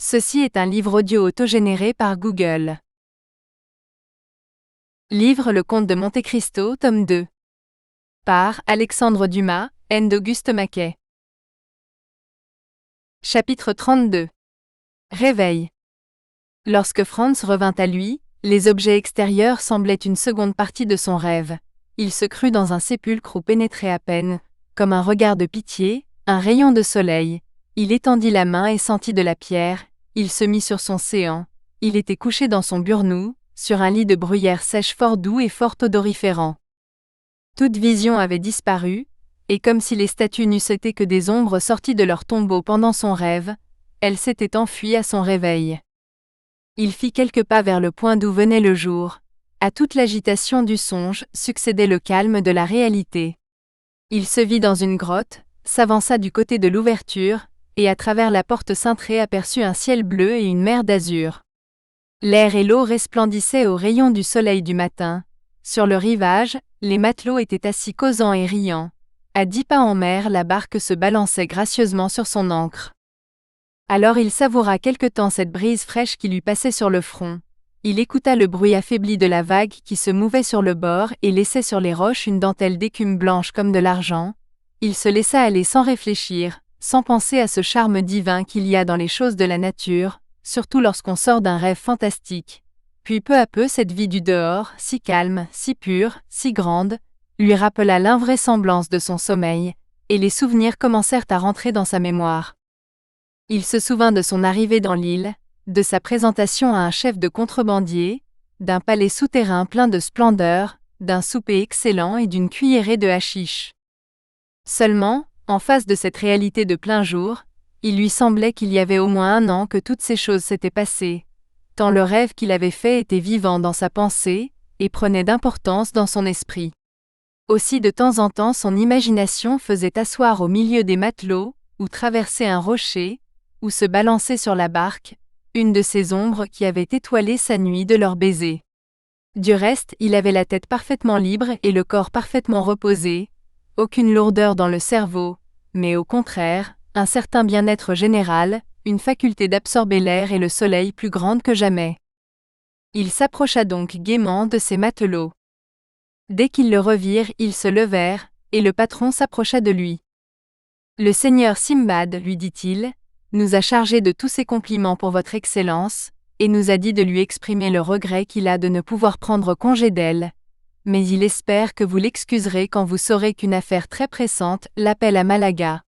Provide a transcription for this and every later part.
Ceci est un livre audio autogénéré par Google. Livre Le Comte de Monte Cristo, tome 2. Par Alexandre Dumas, N. d'Auguste Maquet. Chapitre 32. Réveil. Lorsque Franz revint à lui, les objets extérieurs semblaient une seconde partie de son rêve. Il se crut dans un sépulcre où pénétrait à peine, comme un regard de pitié, un rayon de soleil. Il étendit la main et sentit de la pierre, il se mit sur son séant. Il était couché dans son burnous, sur un lit de bruyère sèche fort doux et fort odoriférant. Toute vision avait disparu, et comme si les statues n'eussent été que des ombres sorties de leur tombeau pendant son rêve, elles s'étaient enfuies à son réveil. Il fit quelques pas vers le point d'où venait le jour. À toute l'agitation du songe succédait le calme de la réalité. Il se vit dans une grotte, s'avança du côté de l'ouverture, et à travers la porte cintrée aperçut un ciel bleu et une mer d'azur. L'air et l'eau resplendissaient aux rayons du soleil du matin. Sur le rivage, les matelots étaient assis causant et riant. À 10 pas en mer, la barque se balançait gracieusement sur son ancre. Alors il savoura quelque temps cette brise fraîche qui lui passait sur le front. Il écouta le bruit affaibli de la vague qui se mouvait sur le bord et laissait sur les roches une dentelle d'écume blanche comme de l'argent. Il se laissa aller sans réfléchir, sans penser à ce charme divin qu'il y a dans les choses de la nature, surtout lorsqu'on sort d'un rêve fantastique. Puis peu à peu cette vie du dehors, si calme, si pure, si grande, lui rappela l'invraisemblance de son sommeil, et les souvenirs commencèrent à rentrer dans sa mémoire. Il se souvint de son arrivée dans l'île, de sa présentation à un chef de contrebandier, d'un palais souterrain plein de splendeur, d'un souper excellent et d'une cuillerée de hachiche. Seulement, en face de cette réalité de plein jour, il lui semblait qu'il y avait au moins 1 an que toutes ces choses s'étaient passées, tant le rêve qu'il avait fait était vivant dans sa pensée, et prenait d'importance dans son esprit. Aussi de temps en temps son imagination faisait asseoir au milieu des matelots, ou traverser un rocher, ou se balancer sur la barque, une de ces ombres qui avaient étoilé sa nuit de leurs baisers. Du reste, il avait la tête parfaitement libre et le corps parfaitement reposé, aucune lourdeur dans le cerveau, mais au contraire, un certain bien-être général, une faculté d'absorber l'air et le soleil plus grande que jamais. Il s'approcha donc gaiement de ses matelots. Dès qu'ils le revirent, ils se levèrent, et le patron s'approcha de lui. « Le seigneur Simbad, lui dit-il, nous a chargé de tous ses compliments pour votre excellence, et nous a dit de lui exprimer le regret qu'il a de ne pouvoir prendre congé d'elle. Mais il espère que vous l'excuserez quand vous saurez qu'une affaire très pressante l'appelle à Malaga. »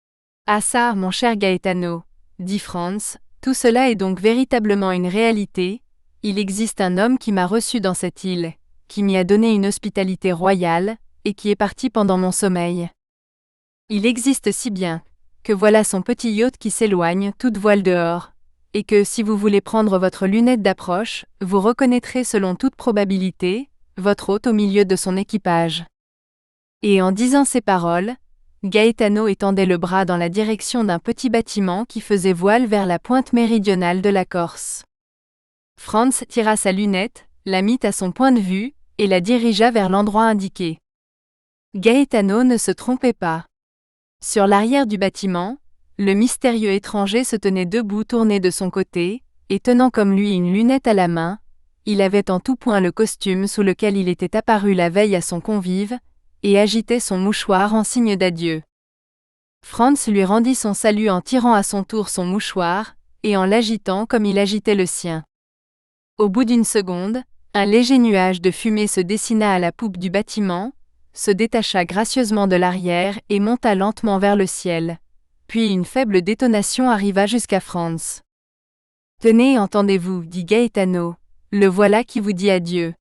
« Ah ça, mon cher Gaetano, dit Franz, tout cela est donc véritablement une réalité, il existe un homme qui m'a reçu dans cette île, qui m'y a donné une hospitalité royale, et qui est parti pendant mon sommeil. Il existe si bien, que voilà son petit yacht qui s'éloigne, toute voile dehors, et que si vous voulez prendre votre lunette d'approche, vous reconnaîtrez selon toute probabilité, votre hôte au milieu de son équipage. Et en disant ces paroles, Gaetano étendait le bras dans la direction d'un petit bâtiment qui faisait voile vers la pointe méridionale de la Corse. Franz tira sa lunette, la mit à son point de vue, et la dirigea vers l'endroit indiqué. Gaetano ne se trompait pas. Sur l'arrière du bâtiment, le mystérieux étranger se tenait debout tourné de son côté, et tenant comme lui une lunette à la main. Il avait en tout point le costume sous lequel il était apparu la veille à son convive, et agitait son mouchoir en signe d'adieu. Franz lui rendit son salut en tirant à son tour son mouchoir, et en l'agitant comme il agitait le sien. Au bout d'une seconde, un léger nuage de fumée se dessina à la poupe du bâtiment, se détacha gracieusement de l'arrière et monta lentement vers le ciel. Puis une faible détonation arriva jusqu'à Franz. « Tenez, entendez-vous, dit Gaetano, le voilà qui vous dit adieu. »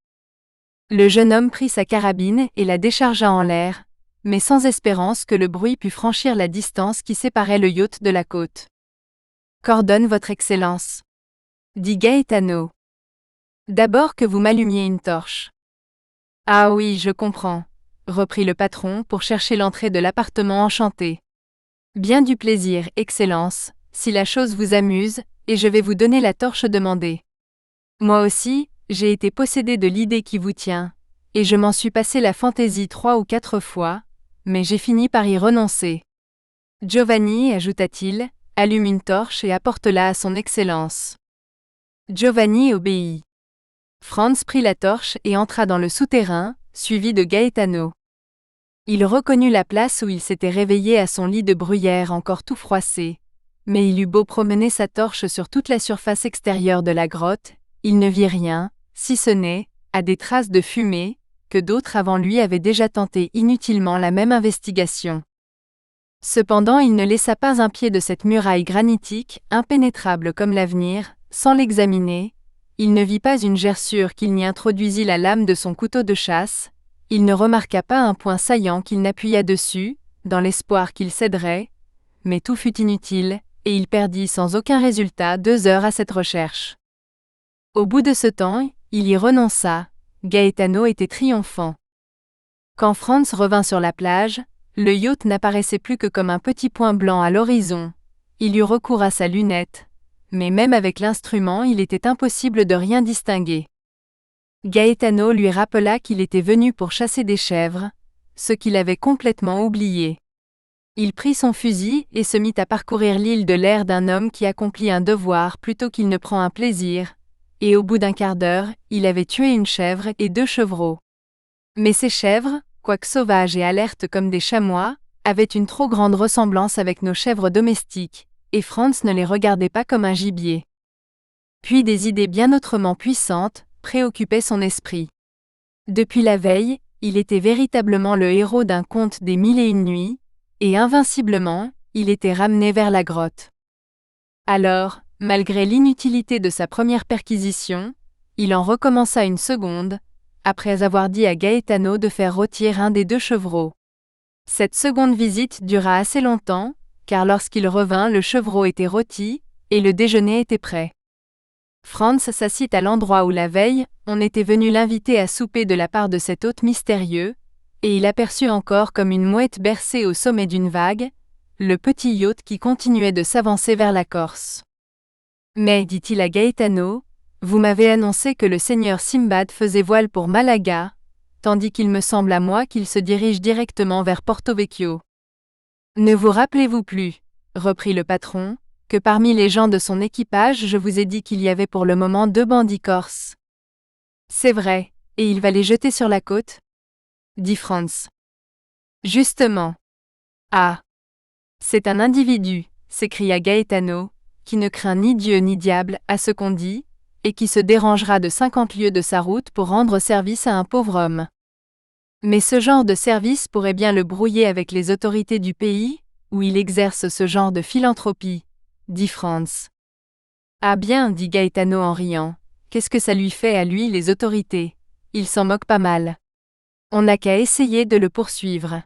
Le jeune homme prit sa carabine et la déchargea en l'air, mais sans espérance que le bruit pût franchir la distance qui séparait le yacht de la côte. « Qu'ordonne votre excellence » dit Gaetano. « D'abord que vous m'allumiez une torche. »« Ah oui, je comprends, » reprit le patron pour chercher l'entrée de l'appartement enchanté. « Bien du plaisir, excellence, si la chose vous amuse, et je vais vous donner la torche demandée. Moi aussi, j'ai été possédé de l'idée qui vous tient, et je m'en suis passé la fantaisie 3 ou 4 fois, mais j'ai fini par y renoncer. Giovanni, ajouta-t-il, allume une torche et apporte-la à son Excellence. Giovanni obéit. Franz prit la torche et entra dans le souterrain, suivi de Gaetano. Il reconnut la place où il s'était réveillé à son lit de bruyère encore tout froissé. Mais il eut beau promener sa torche sur toute la surface extérieure de la grotte, il ne vit rien, si ce n'est, à des traces de fumée, que d'autres avant lui avaient déjà tenté inutilement la même investigation. Cependant il ne laissa pas un pied de cette muraille granitique, impénétrable comme l'avenir, sans l'examiner. Il ne vit pas une gerçure qu'il n'y introduisit la lame de son couteau de chasse, il ne remarqua pas un point saillant qu'il n'appuya dessus, dans l'espoir qu'il céderait, mais tout fut inutile, et il perdit sans aucun résultat 2 heures à cette recherche. Au bout de ce temps, il y renonça. Gaetano était triomphant. Quand Franz revint sur la plage, le yacht n'apparaissait plus que comme un petit point blanc à l'horizon. Il eut recours à sa lunette, mais même avec l'instrument il était impossible de rien distinguer. Gaetano lui rappela qu'il était venu pour chasser des chèvres, ce qu'il avait complètement oublié. Il prit son fusil et se mit à parcourir l'île de l'air d'un homme qui accomplit un devoir plutôt qu'il ne prend un plaisir, et au bout d'un quart d'heure, il avait tué une chèvre et 2 chevreaux. Mais ces chèvres, quoique sauvages et alertes comme des chamois, avaient une trop grande ressemblance avec nos chèvres domestiques, et Franz ne les regardait pas comme un gibier. Puis des idées bien autrement puissantes préoccupaient son esprit. Depuis la veille, il était véritablement le héros d'un conte des 1001 nuits, et invinciblement, il était ramené vers la grotte. Alors, malgré l'inutilité de sa première perquisition, il en recommença une seconde, après avoir dit à Gaetano de faire rôtir un des 2 chevreaux. Cette seconde visite dura assez longtemps, car lorsqu'il revint le chevreau était rôti, et le déjeuner était prêt. Franz s'assit à l'endroit où la veille, on était venu l'inviter à souper de la part de cet hôte mystérieux, et il aperçut encore comme une mouette bercée au sommet d'une vague, le petit yacht qui continuait de s'avancer vers la Corse. Mais, dit-il à Gaetano, vous m'avez annoncé que le seigneur Simbad faisait voile pour Malaga, tandis qu'il me semble à moi qu'il se dirige directement vers Porto Vecchio. Ne vous rappelez-vous plus, reprit le patron, que parmi les gens de son équipage je vous ai dit qu'il y avait pour le moment 2 bandits corses. C'est vrai, et il va les jeter sur la côte, dit Franz. Justement. Ah. C'est un individu, s'écria Gaetano, qui ne craint ni Dieu ni diable à ce qu'on dit, et qui se dérangera de 50 lieues de sa route pour rendre service à un pauvre homme. Mais ce genre de service pourrait bien le brouiller avec les autorités du pays, où il exerce ce genre de philanthropie, dit Franz. Ah bien, dit Gaetano en riant, qu'est-ce que ça lui fait à lui les autorités? Il s'en moque pas mal. On n'a qu'à essayer de le poursuivre.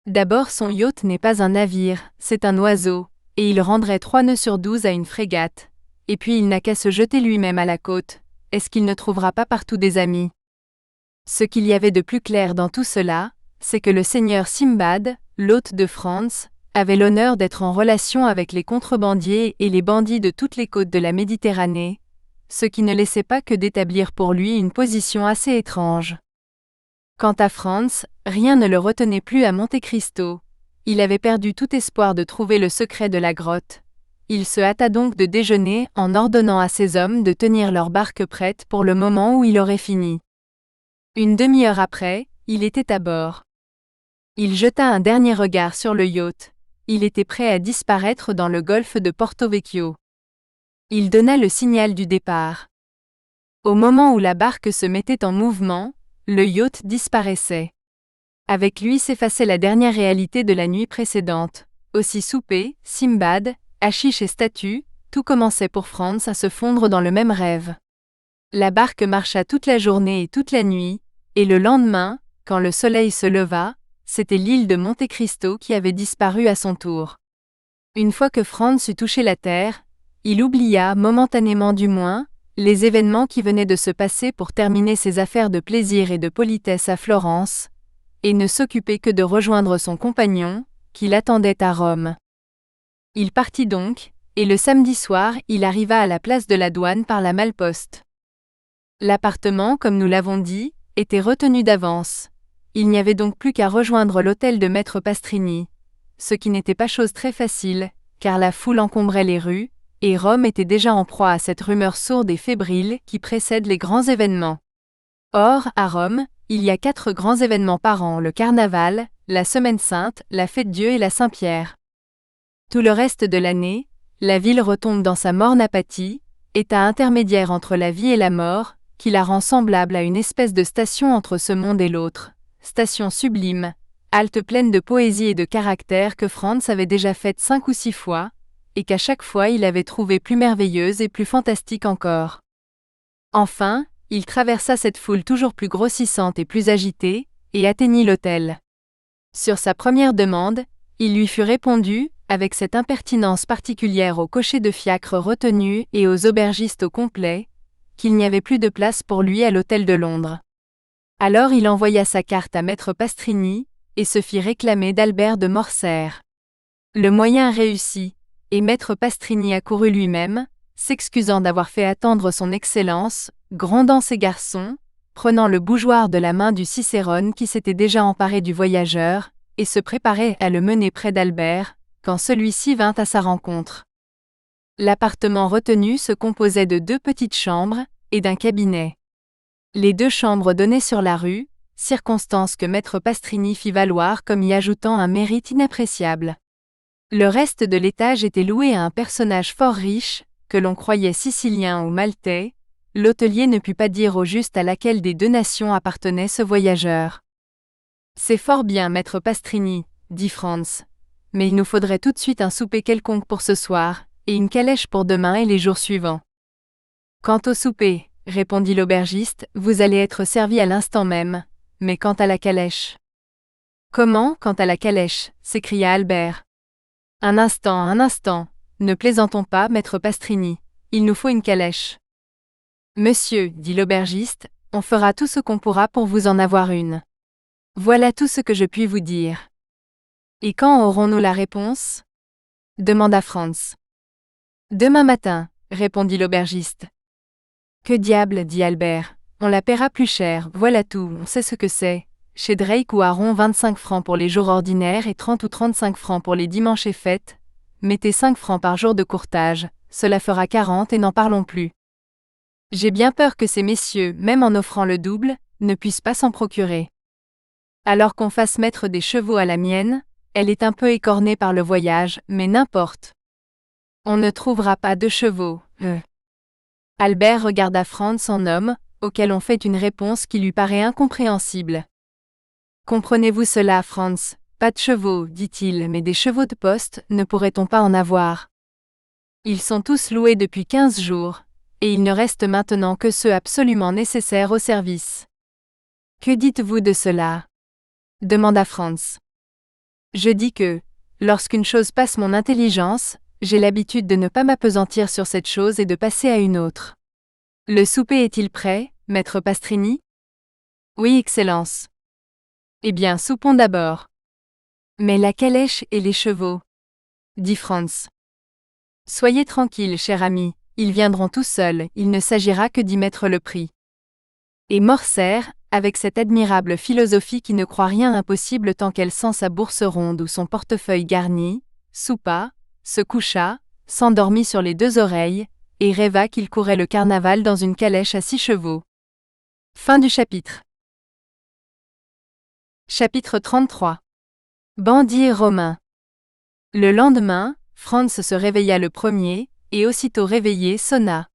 D'abord son yacht n'est pas un navire, c'est un oiseau, et il rendrait 3 nœuds sur 12 à une frégate. Et puis il n'a qu'à se jeter lui-même à la côte, est-ce qu'il ne trouvera pas partout des amis? Ce qu'il y avait de plus clair dans tout cela, c'est que le seigneur Simbad, l'hôte de Franz, avait l'honneur d'être en relation avec les contrebandiers et les bandits de toutes les côtes de la Méditerranée, ce qui ne laissait pas que d'établir pour lui une position assez étrange. Quant à Franz, rien ne le retenait plus à Monte Cristo. Il avait perdu tout espoir de trouver le secret de la grotte. Il se hâta donc de déjeuner en ordonnant à ses hommes de tenir leur barque prête pour le moment où il aurait fini. Une demi-heure après, il était à bord. Il jeta un dernier regard sur le yacht. Il était prêt à disparaître dans le golfe de Porto Vecchio. Il donna le signal du départ. Au moment où la barque se mettait en mouvement, le yacht disparaissait. Avec lui s'effaçait la dernière réalité de la nuit précédente. Aussi souper, Simbad, hachiche et statues, tout commençait pour Franz à se fondre dans le même rêve. La barque marcha toute la journée et toute la nuit, et le lendemain, quand le soleil se leva, c'était l'île de Monte Cristo qui avait disparu à son tour. Une fois que Franz eut touché la terre, il oublia, momentanément du moins, les événements qui venaient de se passer pour terminer ses affaires de plaisir et de politesse à Florence, et ne s'occupait que de rejoindre son compagnon, qui l'attendait à Rome. Il partit donc, et le samedi soir il arriva à la place de la douane par la malle-poste. L'appartement, comme nous l'avons dit, était retenu d'avance. Il n'y avait donc plus qu'à rejoindre l'hôtel de maître Pastrini, ce qui n'était pas chose très facile, car la foule encombrait les rues, et Rome était déjà en proie à cette rumeur sourde et fébrile qui précède les grands événements. Or, à Rome, il y a 4 grands événements par an: le carnaval, la Semaine Sainte, la Fête-Dieu et la Saint-Pierre. Tout le reste de l'année, la ville retombe dans sa morne apathie, état intermédiaire entre la vie et la mort, qui la rend semblable à une espèce de station entre ce monde et l'autre, station sublime, halte pleine de poésie et de caractère que Franz avait déjà faite 5 ou 6 fois, et qu'à chaque fois il avait trouvée plus merveilleuse et plus fantastique encore. Enfin, il traversa cette foule toujours plus grossissante et plus agitée, et atteignit l'hôtel. Sur sa première demande, il lui fut répondu, avec cette impertinence particulière aux cochers de fiacre retenus et aux aubergistes au complet, qu'il n'y avait plus de place pour lui à l'hôtel de Londres. Alors il envoya sa carte à maître Pastrini, et se fit réclamer d'Albert de Morcerf. Le moyen réussit, et maître Pastrini accourut lui-même, s'excusant d'avoir fait attendre son Excellence, grondant ses garçons, prenant le bougeoir de la main du Cicérone qui s'était déjà emparé du voyageur, et se préparait à le mener près d'Albert, quand celui-ci vint à sa rencontre. L'appartement retenu se composait de 2 petites chambres, et d'un cabinet. Les 2 chambres donnaient sur la rue, circonstance que maître Pastrini fit valoir comme y ajoutant un mérite inappréciable. Le reste de l'étage était loué à un personnage fort riche, que l'on croyait sicilien ou maltais. L'hôtelier ne put pas dire au juste à laquelle des 2 nations appartenait ce voyageur. « C'est fort bien, maître Pastrini, dit Franz. Mais il nous faudrait tout de suite un souper quelconque pour ce soir, et une calèche pour demain et les jours suivants. » « Quant au souper, répondit l'aubergiste, vous allez être servi à l'instant même, mais quant à la calèche… » « Comment, quant à la calèche » s'écria Albert. « Un instant, ne plaisantons pas, maître Pastrini, il nous faut une calèche. »« Monsieur, dit l'aubergiste, on fera tout ce qu'on pourra pour vous en avoir une. Voilà tout ce que je puis vous dire. » « Et quand aurons-nous la réponse » demanda Franz. « Demain matin, répondit l'aubergiste. « Que diable, dit Albert, on la paiera plus cher, voilà tout, on sait ce que c'est. Chez Drake ou Aron 25 francs pour les jours ordinaires et 30 ou 35 francs pour les dimanches et fêtes. Mettez 5 francs par jour de courtage, cela fera 40 et n'en parlons plus. J'ai bien peur que ces messieurs, même en offrant le double, ne puissent pas s'en procurer. Alors qu'on fasse mettre des chevaux à la mienne, elle est un peu écornée par le voyage, mais n'importe. On ne trouvera pas de chevaux. Albert regarda Franz en homme, auquel on fait une réponse qui lui paraît incompréhensible. Comprenez-vous cela, Franz? Pas de chevaux, dit-il, mais des chevaux de poste, ne pourrait-on pas en avoir? Ils sont tous loués depuis 15 jours, et il ne reste maintenant que ceux absolument nécessaires au service. Que dites-vous de cela? Demanda Franz. Je dis que, lorsqu'une chose passe mon intelligence, j'ai l'habitude de ne pas m'appesantir sur cette chose et de passer à une autre. Le souper est-il prêt, maître Pastrini? Oui, Excellence. Eh bien, soupons d'abord. Mais la calèche et les chevaux, dit Franz. Soyez tranquille, cher ami, ils viendront tout seuls, il ne s'agira que d'y mettre le prix. Et Morcerf, avec cette admirable philosophie qui ne croit rien impossible tant qu'elle sent sa bourse ronde ou son portefeuille garni, soupa, se coucha, s'endormit sur les 2 oreilles, et rêva qu'il courait le carnaval dans une calèche à 6 chevaux. Fin du chapitre. Chapitre 33. Bandits romains. Le lendemain, Franz se réveilla le premier, et aussitôt réveillé sonna.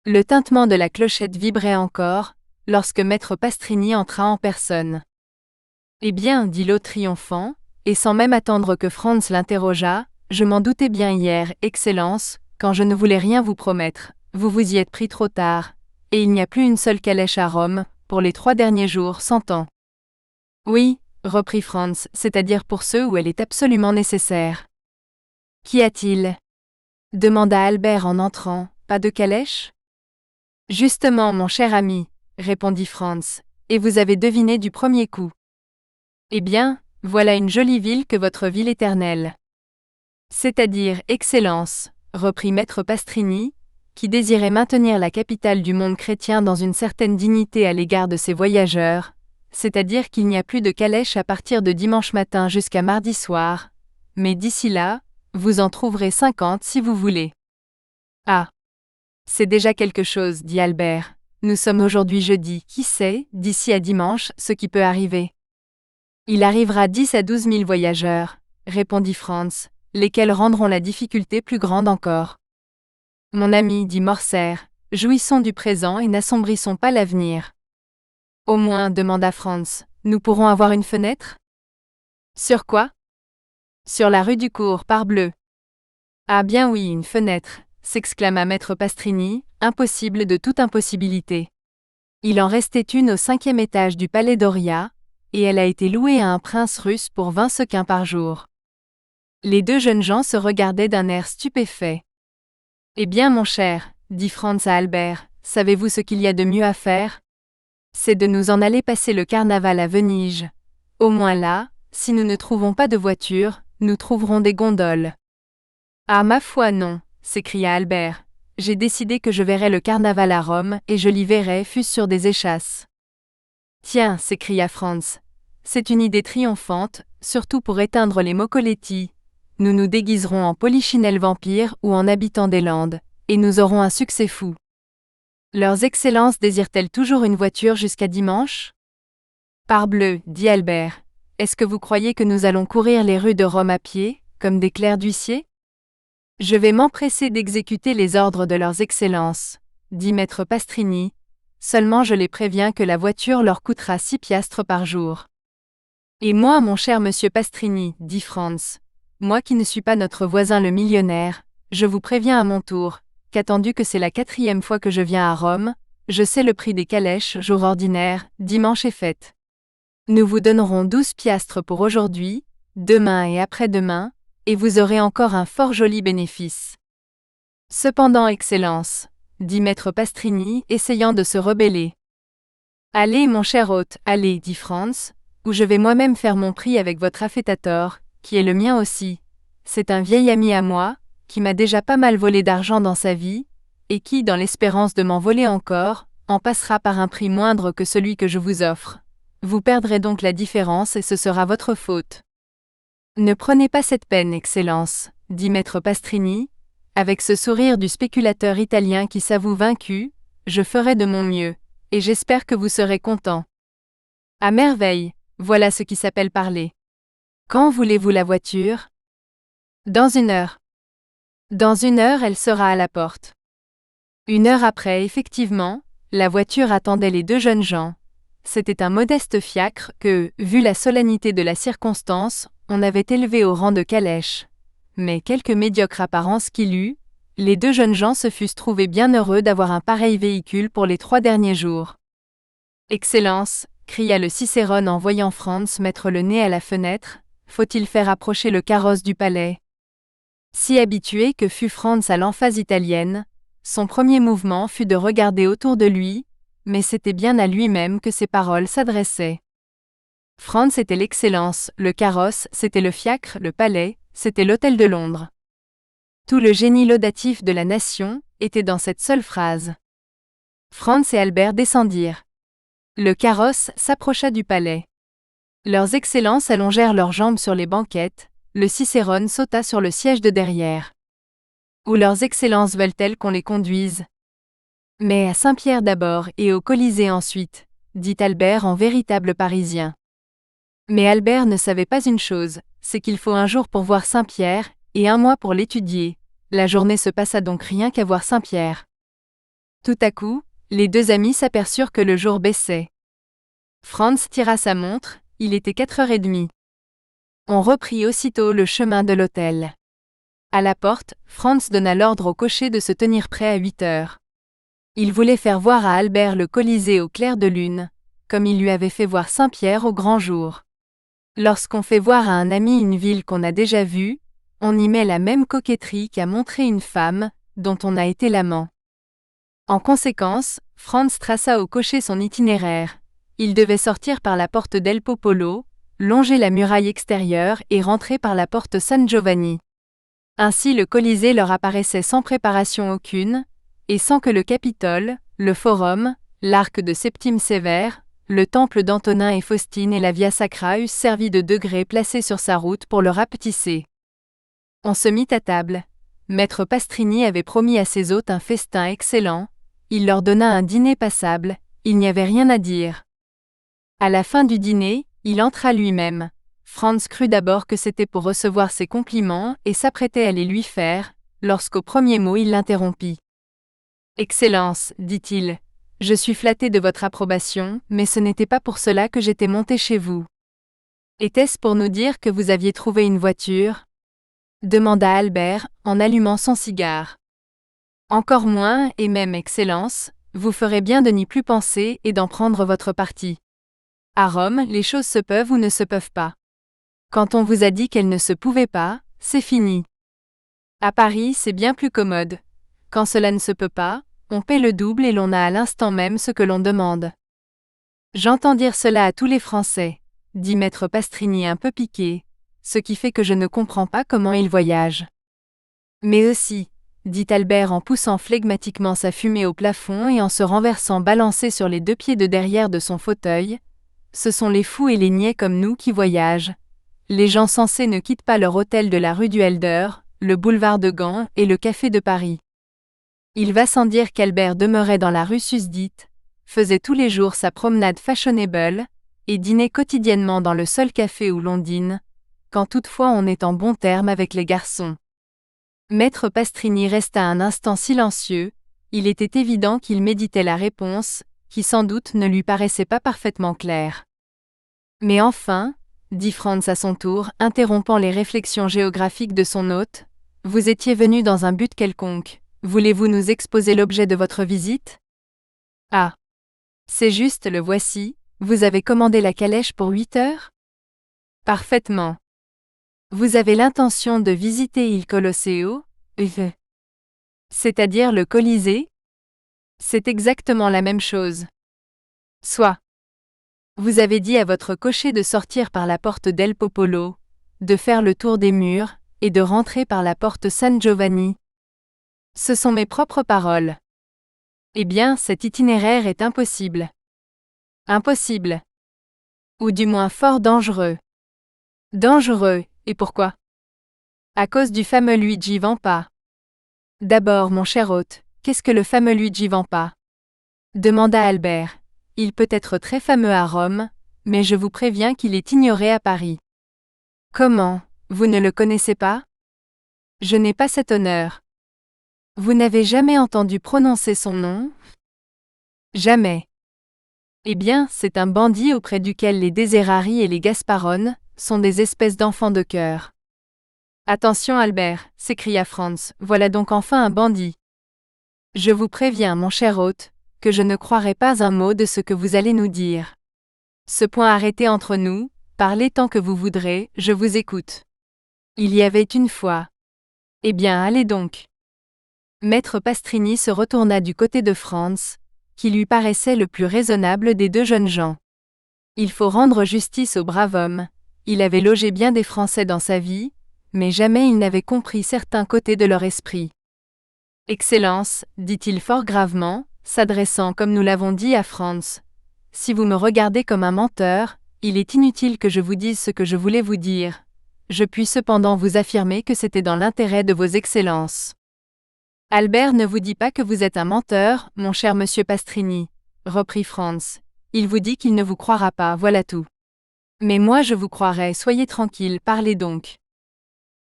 Le tintement de la clochette vibrait encore, lorsque maître Pastrini entra en personne. « Eh bien, dit l'hôte triomphant, et sans même attendre que Franz l'interrogeât, je m'en doutais bien hier, Excellence, quand je ne voulais rien vous promettre, vous vous y êtes pris trop tard, et il n'y a plus une seule calèche à Rome, pour les 3 derniers jours, s'entend. » Oui, reprit Franz, c'est-à-dire pour ceux où elle est absolument nécessaire. Qu'y a-t-il? Demanda Albert en entrant, pas de calèche? Justement, mon cher ami, répondit Franz, et vous avez deviné du premier coup. Eh bien, voilà une jolie ville que votre ville éternelle. C'est-à-dire, Excellence, reprit maître Pastrini, qui désirait maintenir la capitale du monde chrétien dans une certaine dignité à l'égard de ses voyageurs, c'est-à-dire qu'il n'y a plus de calèche à partir de dimanche matin jusqu'à mardi soir, mais d'ici là, Vous en trouverez 50 si vous voulez. Ah! C'est déjà quelque chose, dit Albert. Nous sommes aujourd'hui jeudi, qui sait, d'ici à dimanche, ce qui peut arriver. Il arrivera 10 à 12 000 voyageurs, répondit Franz, lesquels rendront la difficulté plus grande encore. Mon ami, dit Morser, jouissons du présent et n'assombrissons pas l'avenir. Au moins, demanda Franz, nous pourrons avoir une fenêtre? Sur quoi? Sur la rue du Cours, parbleu. Ah bien oui, une fenêtre, s'exclama maître Pastrini, impossible de toute impossibilité. Il en restait une au 5e étage du palais Doria, et elle a été louée à un prince russe pour 20 sequins par jour. Les deux jeunes gens se regardaient d'un air stupéfait. Eh bien mon cher, dit Franz à Albert, savez-vous ce qu'il y a de mieux à faire? C'est de nous en aller passer le carnaval à Venise. Au moins là, si nous ne trouvons pas de voiture, nous trouverons des gondoles. Ah ma foi non, s'écria Albert. J'ai décidé que je verrais le carnaval à Rome et je l'y verrais fût-ce sur des échasses. Tiens, s'écria Franz. C'est une idée triomphante, surtout pour éteindre les Mocoletti. Nous nous déguiserons en polichinelles vampires ou en habitants des Landes, et nous aurons un succès fou. Leurs Excellences désirent-elles toujours une voiture jusqu'à dimanche? Parbleu, dit Albert. Est-ce que vous croyez que nous allons courir les rues de Rome à pied, comme des clercs d'huissier? Je vais m'empresser d'exécuter les ordres de leurs Excellences, dit maître Pastrini, seulement je les préviens que la voiture leur coûtera 6 piastres par jour. Et moi, mon cher monsieur Pastrini, dit Franz, moi qui ne suis pas notre voisin le millionnaire, je vous préviens à mon tour, qu'attendu que c'est la 4e fois que je viens à Rome, je sais le prix des calèches jour ordinaire, dimanche et fête. Nous vous donnerons 12 piastres pour aujourd'hui, demain et après-demain, et vous aurez encore un fort joli bénéfice. Cependant, Excellence, dit maître Pastrini, essayant de se rebeller. Allez, mon cher hôte, allez, dit Franz, ou je vais moi-même faire mon prix avec votre affétator, qui est le mien aussi. C'est un vieil ami à moi, qui m'a déjà pas mal volé d'argent dans sa vie, et qui, dans l'espérance de m'en voler encore, en passera par un prix moindre que celui que je vous offre. Vous perdrez donc la différence et ce sera votre faute. Ne prenez pas cette peine, Excellence, dit maître Pastrini, avec ce sourire du spéculateur italien qui s'avoue vaincu, je ferai de mon mieux, et j'espère que vous serez content. À merveille, voilà ce qui s'appelle parler. Quand voulez-vous la voiture? Dans 1 heure. Dans 1 heure, elle sera à la porte. 1 heure après, effectivement, la voiture attendait les deux jeunes gens. C'était un modeste fiacre que, vu la solennité de la circonstance, on avait élevé au rang de calèche. Mais quelque médiocre apparence qu'il eût, les deux jeunes gens se fussent trouvés bien heureux d'avoir un pareil véhicule pour les 3 derniers jours. Excellence, cria le Cicérone en voyant Franz mettre le nez à la fenêtre, faut-il faire approcher le carrosse du palais? Si habitué que fut Franz à l'emphase italienne, son premier mouvement fut de regarder autour de lui, mais c'était bien à lui-même que ces paroles s'adressaient. Franz était l'Excellence, le carrosse, c'était le fiacre, le palais, c'était l'hôtel de Londres. Tout le génie laudatif de la nation était dans cette seule phrase. Franz et Albert descendirent. Le carrosse s'approcha du palais. Leurs Excellences allongèrent leurs jambes sur les banquettes, le Cicérone sauta sur le siège de derrière. Où leurs Excellences veulent-elles qu'on les conduise? Mais à Saint-Pierre d'abord et au Colisée ensuite, dit Albert en véritable Parisien. Mais Albert ne savait pas une chose, c'est qu'il faut un jour pour voir Saint-Pierre, et 1 mois pour l'étudier. La journée se passa donc rien qu'à voir Saint-Pierre. Tout à coup, les deux amis s'aperçurent que le jour baissait. Franz tira sa montre, il était 4h30. On reprit aussitôt le chemin de l'hôtel. À la porte, Franz donna l'ordre au cocher de se tenir prêt à 8h. Il voulait faire voir à Albert le Colisée au clair de lune, comme il lui avait fait voir Saint-Pierre au grand jour. Lorsqu'on fait voir à un ami une ville qu'on a déjà vue, on y met la même coquetterie qu'à montrer une femme, dont on a été l'amant. En conséquence, Franz traça au cocher son itinéraire. Il devait sortir par la porte del Popolo, longer la muraille extérieure et rentrer par la porte San Giovanni. Ainsi le Colisée leur apparaissait sans préparation aucune, et sans que le Capitole, le Forum, l'arc de Septime Sévère, le temple d'Antonin et Faustine et la Via Sacra eussent servi de degrés placés sur sa route pour le rapetisser. On se mit à table. Maître Pastrini avait promis à ses hôtes un festin excellent, il leur donna un dîner passable, il n'y avait rien à dire. À la fin du dîner, il entra lui-même. Franz crut d'abord que c'était pour recevoir ses compliments et s'apprêtait à les lui faire, lorsqu'au premier mot il l'interrompit. « Excellence, dit-il, je suis flatté de votre approbation, mais ce n'était pas pour cela que j'étais monté chez vous. » « Était-ce pour nous dire que vous aviez trouvé une voiture ?» demanda Albert, en allumant son cigare. « Encore moins, et même, Excellence, vous ferez bien de n'y plus penser et d'en prendre votre parti. À Rome, les choses se peuvent ou ne se peuvent pas. Quand on vous a dit qu'elles ne se pouvaient pas, c'est fini. À Paris, c'est bien plus commode. Quand cela ne se peut pas, on paie le double et l'on a à l'instant même ce que l'on demande. » « J'entends dire cela à tous les Français, » dit maître Pastrini un peu piqué, « ce qui fait que je ne comprends pas comment ils voyagent. »« Mais aussi, » dit Albert en poussant flegmatiquement sa fumée au plafond et en se renversant balancé sur les deux pieds de derrière de son fauteuil, « ce sont les fous et les niais comme nous qui voyagent. Les gens sensés ne quittent pas leur hôtel de la rue du Helder, le boulevard de Gand et le café de Paris. » Il va sans dire qu'Albert demeurait dans la rue susdite, faisait tous les jours sa promenade fashionable, et dînait quotidiennement dans le seul café où l'on dîne, quand toutefois on est en bon terme avec les garçons. Maître Pastrini resta un instant silencieux, il était évident qu'il méditait la réponse, qui sans doute ne lui paraissait pas parfaitement claire. « Mais enfin, » dit Franz à son tour, interrompant les réflexions géographiques de son hôte, « vous étiez venu dans un but quelconque, voulez-vous nous exposer l'objet de votre visite ? » « Ah ! C'est juste, le voici, vous avez commandé la calèche pour 8 heures ? » ?»« Parfaitement. Vous avez l'intention de visiter il Colosseo, c'est-à-dire le Colisée ? C'est exactement la même chose. Soit. Vous avez dit à votre cocher de sortir par la porte del Popolo, de faire le tour des murs, et de rentrer par la porte San Giovanni. Ce sont mes propres paroles. Eh bien, cet itinéraire est impossible. Impossible. Ou du moins fort dangereux. Dangereux, et pourquoi ? À cause du fameux Luigi Vampa. D'abord, mon cher hôte, qu'est-ce que le fameux Luigi Vampa ? Demanda Albert. Il peut être très fameux à Rome, mais je vous préviens qu'il est ignoré à Paris. Comment, vous ne le connaissez pas ? Je n'ai pas cet honneur. Vous n'avez jamais entendu prononcer son nom ? Jamais. Eh bien, c'est un bandit auprès duquel les Deserari et les Gasparone sont des espèces d'enfants de cœur. Attention Albert, s'écria Franz, voilà donc enfin un bandit. Je vous préviens, mon cher hôte, que je ne croirai pas un mot de ce que vous allez nous dire. Ce point arrêté entre nous, parlez tant que vous voudrez, je vous écoute. Il y avait une fois. Eh bien, allez donc. Maître Pastrini se retourna du côté de Franz, qui lui paraissait le plus raisonnable des deux jeunes gens. Il faut rendre justice au brave homme, il avait logé bien des Français dans sa vie, mais jamais il n'avait compris certains côtés de leur esprit. « Excellence, dit-il fort gravement, s'adressant comme nous l'avons dit à Franz, si vous me regardez comme un menteur, il est inutile que je vous dise ce que je voulais vous dire. Je puis cependant vous affirmer que c'était dans l'intérêt de vos excellences. » « Albert ne vous dit pas que vous êtes un menteur, mon cher monsieur Pastrini, » reprit Franz. « Il vous dit qu'il ne vous croira pas, voilà tout. Mais moi je vous croirai, soyez tranquille, parlez donc. »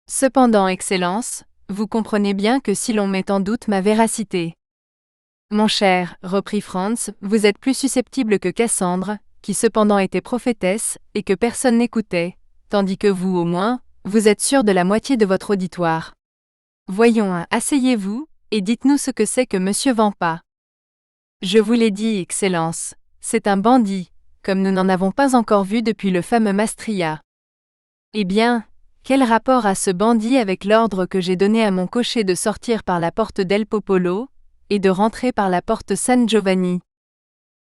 « Cependant, Excellence, vous comprenez bien que si l'on met en doute ma véracité. »« Mon cher, » reprit Franz, « vous êtes plus susceptible que Cassandre, qui cependant était prophétesse, et que personne n'écoutait, tandis que vous, au moins, vous êtes sûr de la moitié de votre auditoire. Voyons, asseyez-vous, et dites-nous ce que c'est que monsieur Vampa. » « Je vous l'ai dit, Excellence, c'est un bandit, comme nous n'en avons pas encore vu depuis le fameux Mastria. »« Eh bien, quel rapport a ce bandit avec l'ordre que j'ai donné à mon cocher de sortir par la porte del Popolo, et de rentrer par la porte San Giovanni ? » ?»«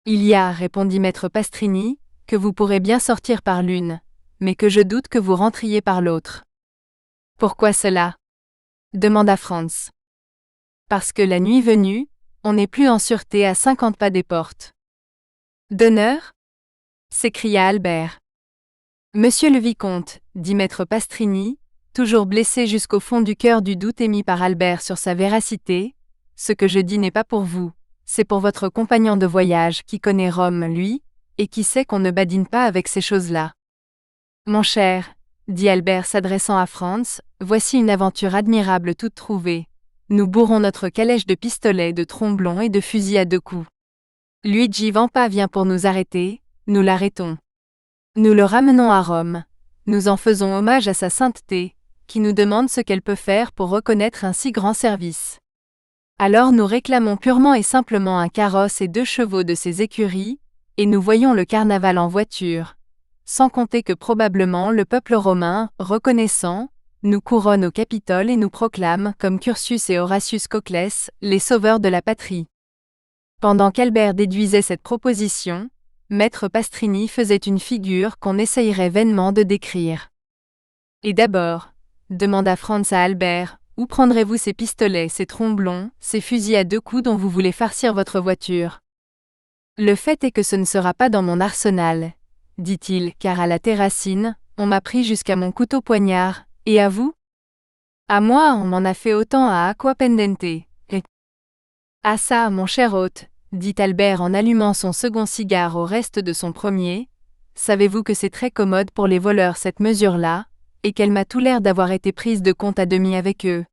Il y a, répondit maître Pastrini, que vous pourrez bien sortir par l'une, mais que je doute que vous rentriez par l'autre. »« Pourquoi cela ? » demanda Franz. « Parce que la nuit venue, on n'est plus en sûreté à 50 pas des portes. »« D'honneur ? » s'écria Albert. « Monsieur le vicomte, dit maître Pastrini, toujours blessé jusqu'au fond du cœur du doute émis par Albert sur sa véracité, ce que je dis n'est pas pour vous, c'est pour votre compagnon de voyage qui connaît Rome, lui, et qui sait qu'on ne badine pas avec ces choses-là. Mon cher, dit Albert s'adressant à Franz, voici une aventure admirable toute trouvée. Nous bourrons notre calèche de pistolets, de tromblons et de fusils à 2 coups. Luigi Vampa vient pour nous arrêter, nous l'arrêtons. Nous le ramenons à Rome. Nous en faisons hommage à sa sainteté, qui nous demande ce qu'elle peut faire pour reconnaître un si grand service. Alors nous réclamons purement et simplement un carrosse et 2 chevaux de ses écuries, et nous voyons le carnaval en voiture. Sans compter que probablement le peuple romain, reconnaissant, nous couronne au Capitole et nous proclame, comme Curtius et Horatius Cocles, les sauveurs de la patrie. Pendant qu'Albert déduisait cette proposition, Maître Pastrini faisait une figure qu'on essayerait vainement de décrire. Et d'abord, demanda Franz à Albert, où prendrez-vous ces pistolets, ces tromblons, ces fusils à 2 coups dont vous voulez farcir votre voiture? Le fait est que ce ne sera pas dans mon arsenal, dit-il, car à la Terracine, on m'a pris jusqu'à mon couteau poignard, et à vous? À moi, on m'en a fait autant à Aquapendente. Et... Ah ça, mon cher hôte, dit Albert en allumant son second cigare au reste de son premier, savez-vous que c'est très commode pour les voleurs cette mesure-là, et qu'elle m'a tout l'air d'avoir été prise de compte à demi avec eux.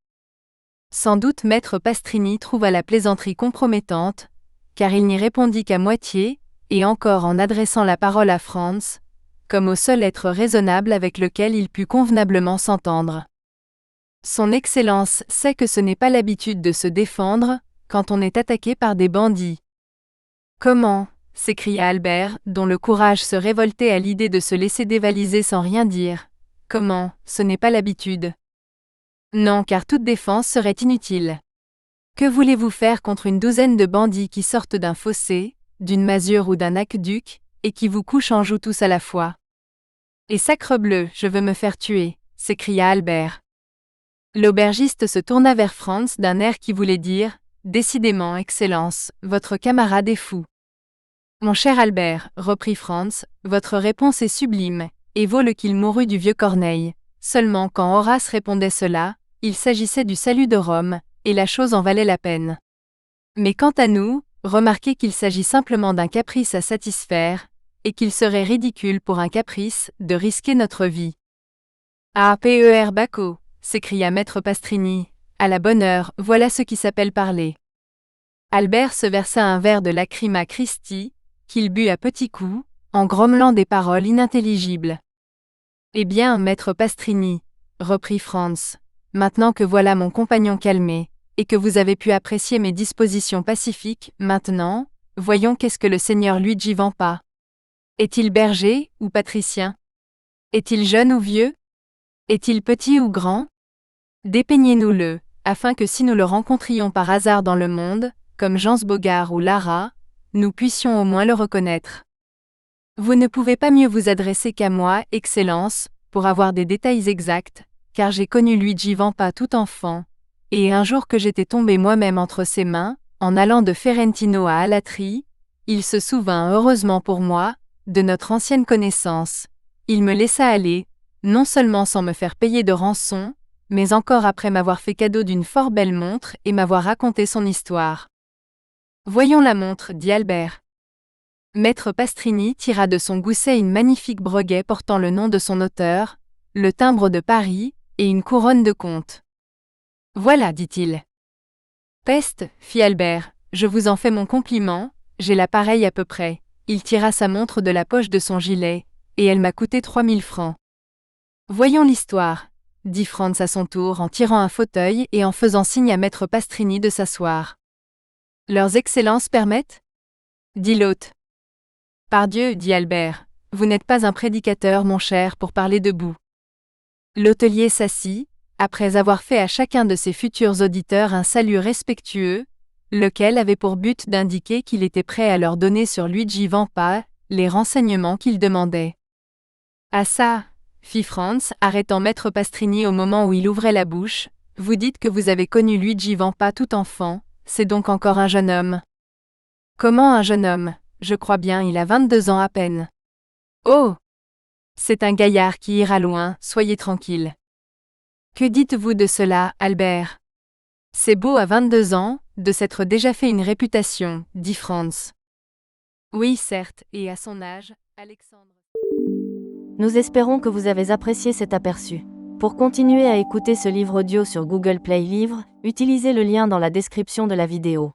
Sans doute Maître Pastrini trouva la plaisanterie compromettante, car il n'y répondit qu'à moitié, et encore en adressant la parole à Franz, comme au seul être raisonnable avec lequel il put convenablement s'entendre. Son Excellence sait que ce n'est pas l'habitude de se défendre, quand on est attaqué par des bandits. Comment, s'écria Albert, dont le courage se révoltait à l'idée de se laisser dévaliser sans rien dire. Comment, ce n'est pas l'habitude. Non, car toute défense serait inutile. Que voulez-vous faire contre une douzaine de bandits qui sortent d'un fossé, d'une masure ou d'un aqueduc, et qui vous couchent en joue tous à la fois? Et sacrebleu, je veux me faire tuer, s'écria Albert. L'aubergiste se tourna vers Franz d'un air qui voulait dire « Décidément, Excellence, votre camarade est fou. » Mon cher Albert, reprit Franz, votre réponse est sublime, et vaut le qu'il mourût du vieux Corneille. Seulement quand Horace répondait cela, il s'agissait du salut de Rome, et la chose en valait la peine. Mais quant à nous, remarquez qu'il s'agit simplement d'un caprice à satisfaire, et qu'il serait ridicule pour un caprice de risquer notre vie. Ah, P.E.R. Bacco, s'écria Maître Pastrini, à la bonne heure, voilà ce qui s'appelle parler. Albert se versa un verre de Lacryma Christi, qu'il but à petits coups, en grommelant des paroles inintelligibles. Eh bien, Maître Pastrini, reprit Franz, maintenant que voilà mon compagnon calmé, et que vous avez pu apprécier mes dispositions pacifiques, maintenant, voyons qu'est-ce que le seigneur Luigi Vampa. Est-il berger ou patricien? Est-il jeune ou vieux? Est-il petit ou grand? Dépeignez-nous-le, afin que si nous le rencontrions par hasard dans le monde, comme Jean Bogart ou Lara, nous puissions au moins le reconnaître. Vous ne pouvez pas mieux vous adresser qu'à moi, Excellence, pour avoir des détails exacts, car j'ai connu Luigi Vampa tout enfant, et un jour que j'étais tombé moi-même entre ses mains, en allant de Ferentino à Alatri, il se souvint heureusement pour moi, de notre ancienne connaissance. Il me laissa aller, non seulement sans me faire payer de rançon, mais encore après m'avoir fait cadeau d'une fort belle montre et m'avoir raconté son histoire. Voyons la montre, dit Albert. Maître Pastrini tira de son gousset une magnifique broguet portant le nom de son auteur, le timbre de Paris, et une couronne de comte. Voilà, dit-il. Peste, fit Albert, je vous en fais mon compliment, j'ai la pareille à peu près. Il tira sa montre de la poche de son gilet, et elle m'a coûté 3000 francs. Voyons l'histoire, dit Franz à son tour en tirant un fauteuil et en faisant signe à Maître Pastrini de s'asseoir. Leurs excellences permettent? Dit l'hôte. Pardieu, dit Albert, vous n'êtes pas un prédicateur, mon cher, pour parler debout. L'hôtelier s'assit, après avoir fait à chacun de ses futurs auditeurs un salut respectueux, lequel avait pour but d'indiquer qu'il était prêt à leur donner sur Luigi Vampa les renseignements qu'ils demandaient. Ah ça, fit Franz, arrêtant Maître Pastrini au moment où il ouvrait la bouche, vous dites que vous avez connu Luigi Vampa tout enfant, c'est donc encore un jeune homme. Comment un jeune homme? Je crois bien, il a 22 ans à peine. Oh! C'est un gaillard qui ira loin, soyez tranquille. Que dites-vous de cela, Albert? C'est beau à 22 ans, de s'être déjà fait une réputation, dit Franz. Oui, certes, et à son âge, Alexandre. Nous espérons que vous avez apprécié cet aperçu. Pour continuer à écouter ce livre audio sur Google Play Livres, utilisez le lien dans la description de la vidéo.